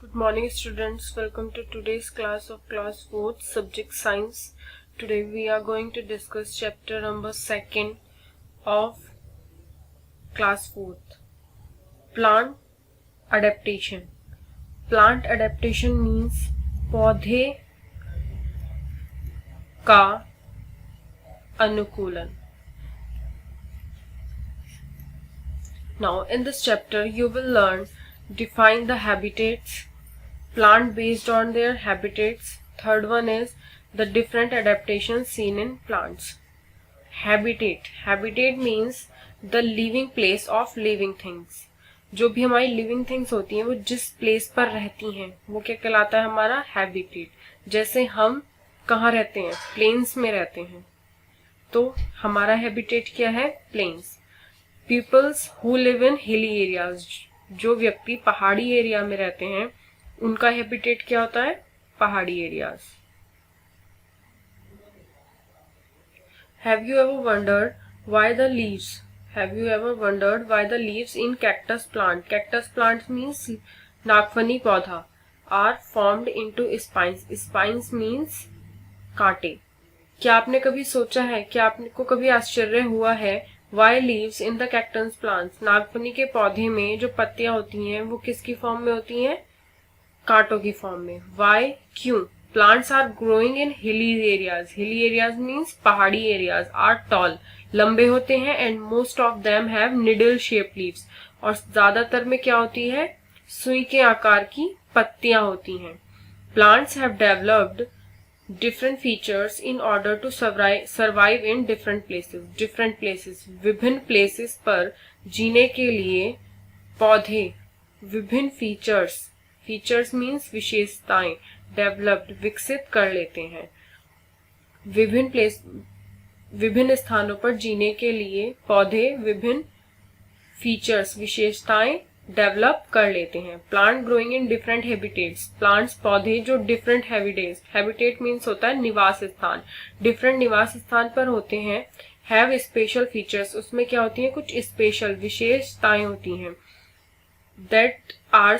Good morning students, welcome to today's class of class 4th subject science. Today we are going to discuss chapter number 2nd of class 4th, plant adaptation. Plant adaptation means पौधे का अनुकूलन. Now in this chapter you will learn define the habitats, plant based on their habitats. Third one is the different adaptations seen in plants. Habitat means the living place of living things. जो भी हमारी living things होती हैं वो जिस place पर रहती हैं वो क्या कहलाता है? हमारा हैबिटेट. जैसे हम कहाँ रहते हैं? प्लेन्स में रहते हैं, तो हमारा हैबिटेट क्या है? Plains. Peoples who live in hilly areas, जो व्यक्ति पहाड़ी एरिया में रहते हैं उनका हैबिटेट क्या होता है? पहाड़ी areas. Have you ever wondered why the leaves? Have you ever wondered why the leaves in cactus plant? Cactus plant means नागफनी पौधा. Are formed into spines. Spines means कांटे. क्या आपने कभी सोचा है, क्या आपको कभी आश्चर्य हुआ है why leaves in the cactus plants? नागफनी के पौधे में जो पत्तियां होती हैं वो किसकी फॉर्म में होती हैं? कांटों की फॉर्म में. Why? क्यों? Plants are growing in hilly areas. Hilly areas means पहाड़ी areas. Are tall, लंबे होते हैं and most of them have needle shaped leaves. और ज्यादातर में क्या होती है? सुई के आकार की पत्तियां होती हैं. Plants have developed different features in order to survive in different places. विभिन्न places पर जीने के लिए पौधे विभिन्न फीचर्स मीन्स विशेषताएं, डेवलप्ड विकसित कर लेते हैं. विभिन्न स्थानों पर जीने के लिए पौधे विभिन्न फीचर्स विशेषताएं डेवलप कर लेते हैं. Plant growing in different habitats. Plants पौधे जो डिफरेंट हैबिटेट मीन्स होता है निवास स्थान, डिफरेंट निवास स्थान पर होते हैं. हैव स्पेशल फीचर्स, उसमें क्या होती है? कुछ स्पेशल विशेषताएं होती हैं. That are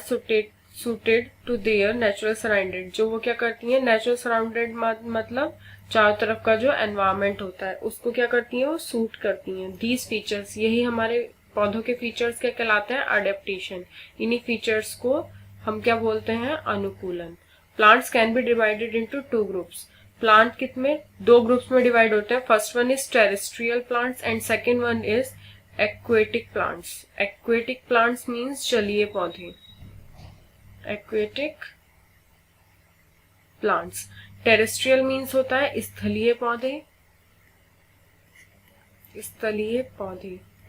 suited to their natural surrounded, जो वो क्या करती हैं? नेचुरल सराउंडेड मतलब चारों तरफ का जो एनवायरमेंट होता है उसको क्या करती हैं? वो सूट करती हैं. दीज फीचर्स, यही हमारे पौधों के फीचर्स क्या कहलाते हैं? अडेप्टेशन. इन्हीं फीचर्स को हम क्या बोलते हैं? अनुकूलन. Plants can be divided into 2 groups. Plant कितने? 2 ग्रुप्स में डिवाइड होते हैं. First one is terrestrial plants and second one is aquatic plants. Aquatic plants means जलीय पौधे. Aquatic plants. टेरेस्ट्रियल मीन्स होता है स्थलीय पौधे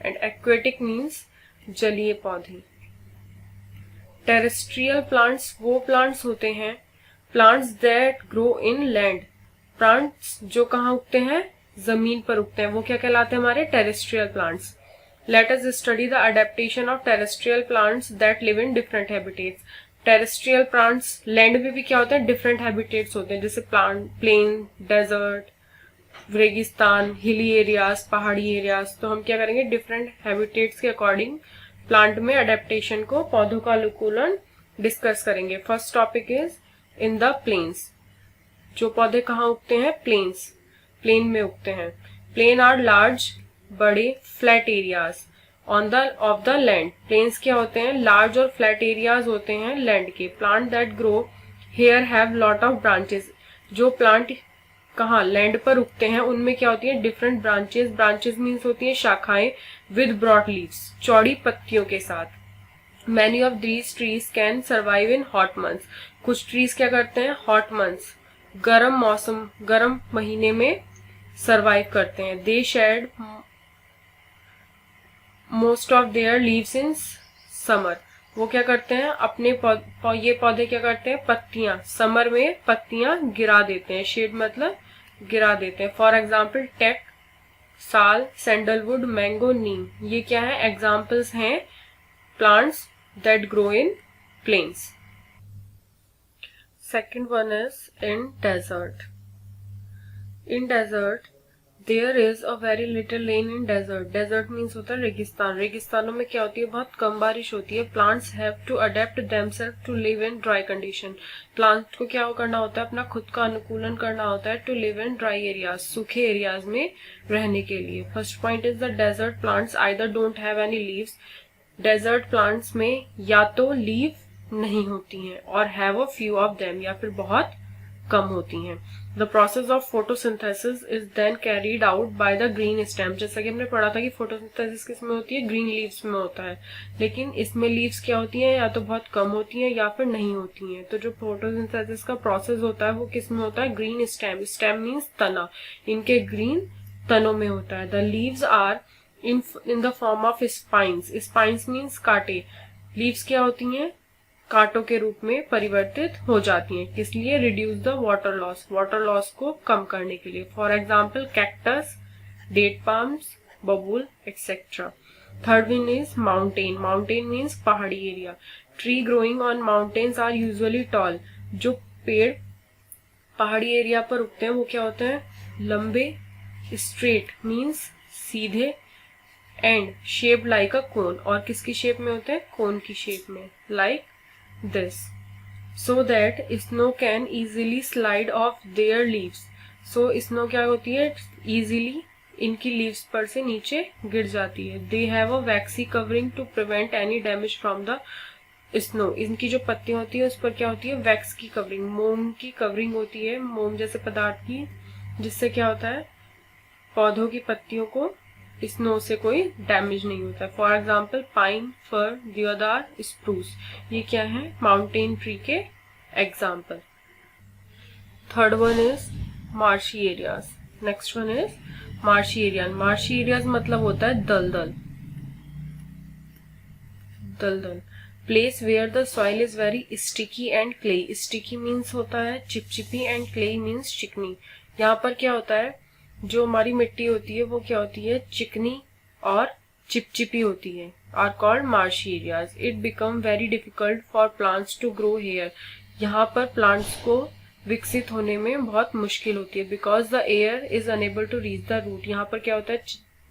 एंड एक्वेटिक मीन्स जलीय पौधे. टेरेस्ट्रियल प्लांट्स वो प्लांट्स होते हैं, plants that grow in land. Plants जो कहाँ उगते हैं? जमीन पर उगते हैं, वो क्या कहलाते हैं? हमारे terrestrial plants. Let us study the adaptation of terrestrial plants that live in different habitats. Terrestrial plants land में भी क्या होते हैं? डिफरेंट हैबिटेट्स होते हैं, जैसे प्लेन, डेजर्ट, रेगिस्तान, हिली एरियाज, पहाड़ी एरियाज. तो हम क्या करेंगे? डिफरेंट हैबिटेट्स के अकॉर्डिंग प्लांट में अडेप्टेशन को, पौधों का अनुकूलन डिस्कस करेंगे. First topic is in the plains. जो पौधे कहाँ उगते हैं? प्लेन में उगते हैं. प्लेन आर लार्ज, बड़े, flat areas of the land. Plains क्या होते हैं? लार्ज और फ्लैट एरियाज होते हैं लैंड के. Plant that grow here have lot of branches. जो प्लांट कहाँ? लैंड पर उगते हैं उनमें क्या होती है? डिफरेंट ब्रांचेस मीन्स होती है शाखाएं. विद ब्रॉड लीव्स, चौड़ी पत्तियों के साथ. Many of these trees can survive in hot months. कुछ ट्रीज क्या करते हैं? हॉट मंथ्स, गर्म महीने में सर्वाइव करते हैं. They shed most of their leaves in summer. वो क्या करते हैं? अपने ये पौधे क्या करते हैं? पत्तियां समर में पत्तियां गिरा देते हैं. शेड मतलब गिरा देते हैं. For example teak, sal, sandalwood, mango, neem. ये क्या है? एग्जाम्पल्स हैं plants that grow in plains. Second one is in desert. In desert, there is a very little rain in desert. Desert means होता है रेगिस्तान. रेगिस्तानों में क्या होती है, बहुत कम बारिश होती है. Plants have to adapt themself to live in dry condition. Plant को क्या करना होता है, अपना खुद का अनुकूलन करना होता है. To live in dry areas, सूखे एरियाज में रहने के लिए. First point is the desert plants either don't have any leaves. Desert plants में या तो लीव नहीं होती हैं और have a few of them, या फिर बहुत कम होती हैं. The process of photosynthesis is then carried out by the green stem. जैसा कि हमने पढ़ा था कि फोटोसिंथेसिस किसमें होती है, ग्रीन लीव्स में होता है. लेकिन इसमें लीव्स क्या होती हैं, या तो बहुत कम होती हैं या फिर नहीं होती हैं. तो जो फोटोसिंथेसिस का प्रोसेस होता है वो किसमें होता है, ग्रीन स्टेम. स्टेम मीन्स तना, इनके ग्रीन तनों में होता है. The leaves are in the form of spines. Spines means कांटे. लीव्स क्या होती हैं, कांटों के रूप में परिवर्तित हो जाती हैं. किस लिए, reduce the water loss, water loss को कम करने के लिए. For example cactus, date palms, बबूल etcetera. Third one is mountain. Mountain means पहाड़ी area. Tree growing on mountains are usually tall. जो पेड़ पहाड़ी एरिया पर उगते हैं वो क्या होते हैं, लंबे. स्ट्रेट मीन्स सीधे. एंड शेप लाइक अ कोन, और किसकी शेप में होते हैं, कोन की शेप में, like this, so that snow can easily slide off their leaves. So snow क्या होती है, easily इनकी leaves पर से नीचे गिर जाती है. They have a waxy covering to prevent any damage from the snow. इनकी जो पत्तियां होती है उस पर क्या होती है, वैक्स की कवरिंग, मोम की कवरिंग होती है, मोम जैसे पदार्थ की, जिससे क्या होता है, पौधों की पत्तियों को स्नो से कोई डैमेज नहीं होता है. फॉर एग्जाम्पल पाइन, फर, देवदार, स्प्रूस, ये क्या है, माउंटेन ट्री के example. Third one is marshy areas. Next one is marshy area. Marshy areas मतलब होता है दलदल. दलदल, place where the soil is very sticky and clay. Sticky means होता है चिपचिपी एंड क्ले मीन्स चिकनी. यहाँ पर क्या होता है, जो हमारी मिट्टी होती है वो क्या होती है, चिकनी और चिपचिपी होती है. Are called marshy areas. It become very difficult for plants to grow here. यहाँ पर प्लांट्स को विकसित होने में बहुत मुश्किल होती है. Because the air is unable to reach the root. यहाँ पर क्या होता है,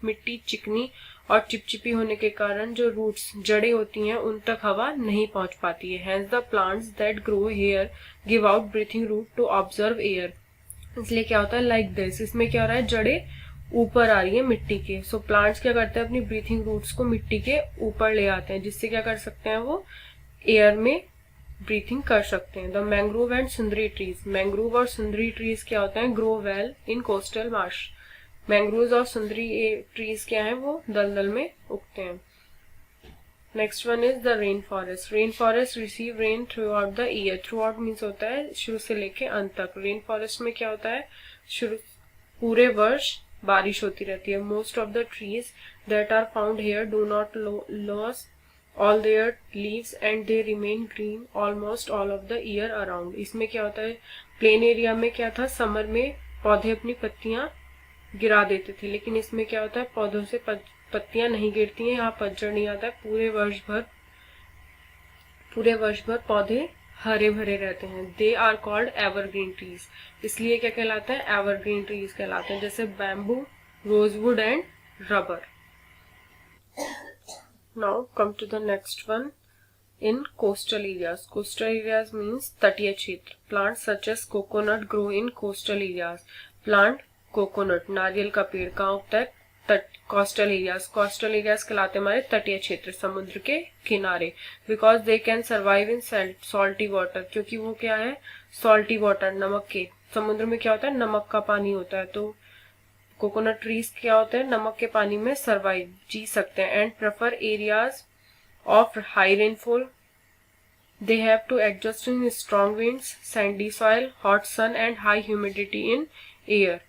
मिट्टी चिकनी और चिपचिपी होने के कारण जो रूट्स, जड़ें होती हैं, उन तक हवा नहीं पहुंच पाती है. Hence the plants that grow here give out breathing root to observe air. इसलिए क्या होता है, लाइक दिस. इसमें क्या हो रहा है, जड़ें ऊपर आ रही है मिट्टी के. सो प्लांट्स क्या करते हैं, अपनी ब्रीथिंग रूट्स को मिट्टी के ऊपर ले आते हैं, जिससे क्या कर सकते हैं, वो एयर में ब्रीथिंग कर सकते हैं. The mangrove and Sundari trees. Mangrove और सुंदरी ट्रीज क्या होते हैं, grow well in coastal Marsh. Mangrove और सुंदरी ट्रीज क्या है, वो दलदल में उगते हैं. Next one is the rain forest. Rain forest receive rain through out the year. Through out means होता है शुरू से लेके अंत तक. रेन फॉरेस्ट में क्या होता है, शुरू पूरे वर्ष बारिश होती रहती है. Most of the trees that are found here do not loss all their leaves and they remain green almost all of the year around. इसमें क्या होता है, प्लेन एरिया में क्या था, समर में पौधे अपनी पत्तियां गिरा देते थे, लेकिन इसमें क्या होता है, पौधों से पत्तियां नहीं गिरती हैं, यहाँ पतझड़ नहीं आता है. पूरे वर्ष भर पौधे हरे भरे रहते हैं. They are called evergreen trees. इसलिए क्या कहलाते हैं, एवरग्रीन ट्रीज कहलाते हैं, जैसे bamboo, rosewood and rubber. Now come to the next one. In coastal areas. Coastal areas means तटीय क्षेत्र. Plant such as coconut grow in coastal areas. Plant coconut, नारियल का पेड़ कहाँ उगता है, कोस्टल एरियाज. कोस्टल एरियाज कहलाते हैं हमारे तटीय क्षेत्र, समुद्र के किनारे. Because they can survive in salty water. क्योंकि वो क्या है, सॉल्टी वाटर, नमक के. समुद्र में क्या होता है, नमक का पानी होता है. तो कोकोनट ट्रीज क्या होते हैं, नमक के पानी में सर्वाइव, जी सकते हैं. And prefer areas of high rainfall. They have to adjust in strong winds, sandy soil, hot sun and high humidity in air.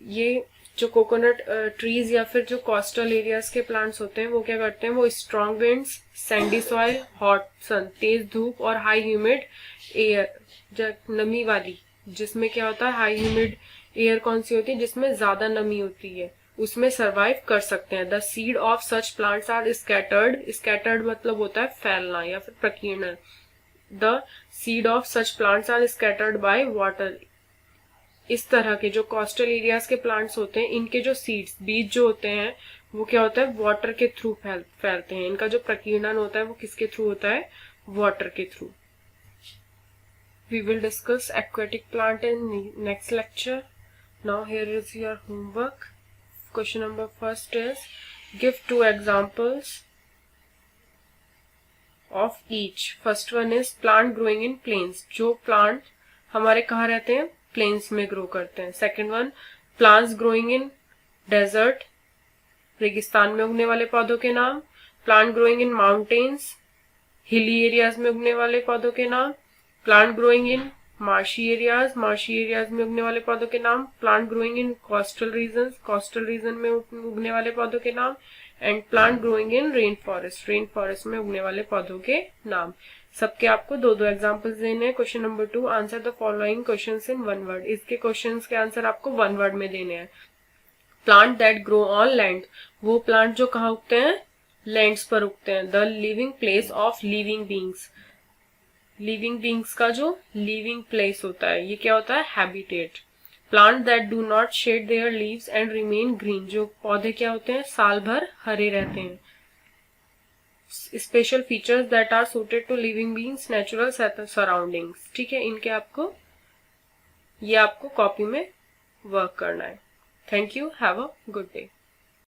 ये जो कोकोनट ट्रीज या फिर जो कोस्टल एरियाज के प्लांट्स होते हैं वो क्या करते हैं, वो strong winds, sandy soil, hot sun, तेज धूप और हाई ह्यूमिड एयर, नमी वाली, जिसमें क्या होता है, हाई ह्यूमिड एयर कौन सी होती है, जिसमें ज्यादा नमी होती है, उसमें सर्वाइव कर सकते हैं. The seed of such plants are scattered. Scattered मतलब होता है फैलना या फिर प्रकीर्णन. The seed of such plants are scattered by water. इस तरह के जो कोस्टल एरियाज के प्लांट्स होते हैं, इनके जो सीड्स, बीज जो होते हैं, वो क्या होता है, वाटर के थ्रू फैलते हैं। इनका जो प्रकीर्णन होता है वो किसके थ्रू होता है, वाटर के through. We will discuss aquatic plant in next lecture. Now here is your homework. Question number first is, give 2 examples of each. First one is plant growing in plains. जो plant हमारे कहाँ रहते हैं, plains में grow करते हैं. Second one, plants growing in desert. रेगिस्तान में उगने वाले पौधों के नाम. Plant growing in mountains. hilly areas में उगने वाले पौधों के नाम. Plant growing in marshy areas में उगने वाले पौधों के नाम. Plant growing in coastal region में उगने वाले पौधों के नाम. And plant growing in rain forest में उगने वाले पौधों के नाम. सबके आपको 2-2 एग्जांपल्स देने हैं. Question number 2, answer the following questions in 1 word. इसके क्वेश्चंस के आंसर आपको 1 वर्ड में देने हैं. Plant that grow on land. वो प्लांट जो कहाँ उगते हैं, लैंड्स पर उगते हैं. The living place of living beings. Living beings का जो लिविंग प्लेस होता है, ये क्या होता है, habitat. Plant that do not shade there leaves and remain green. जो पौधे क्या होते हैं, साल भर हरे रहते हैं. Special features that are suited to living beings, natural surroundings. ठीक है, इनके आपको कॉपी में वर्क करना है. Thank you, have a good day.